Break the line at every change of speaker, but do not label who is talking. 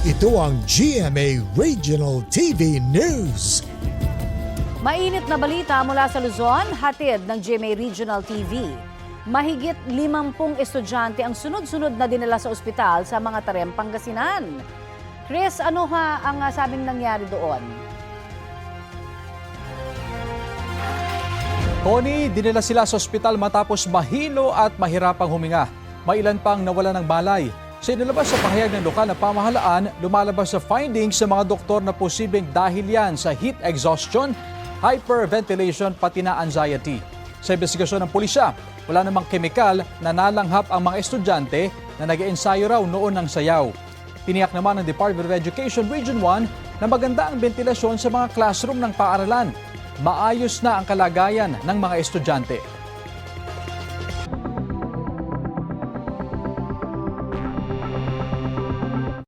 Ito ang GMA Regional TV News.
Mainit na balita mula sa Luzon, hatid ng GMA Regional TV. Mahigit 50 estudyante ang sunod-sunod na dinala sa ospital sa mga Tarem, Pangasinan. Chris, ano ang sabing nangyari doon?
Connie, dinala sila sa ospital matapos mahilo at mahirapang huminga. May ilan pang nawala ng malay. Sa inilabas sa pahayag ng lokal na pamahalaan, lumalabas sa findings sa mga doktor na posibleng dahil yan sa heat exhaustion, hyperventilation pati na anxiety. Sa investigasyon ng pulisya, wala namang kemikal na nalanghap ang mga estudyante na nag-eensayo raw noon ng sayaw. Tiniyak naman ng Department of Education Region 1 na maganda ang ventilasyon sa mga classroom ng paaralan. Maayos na ang kalagayan ng mga estudyante.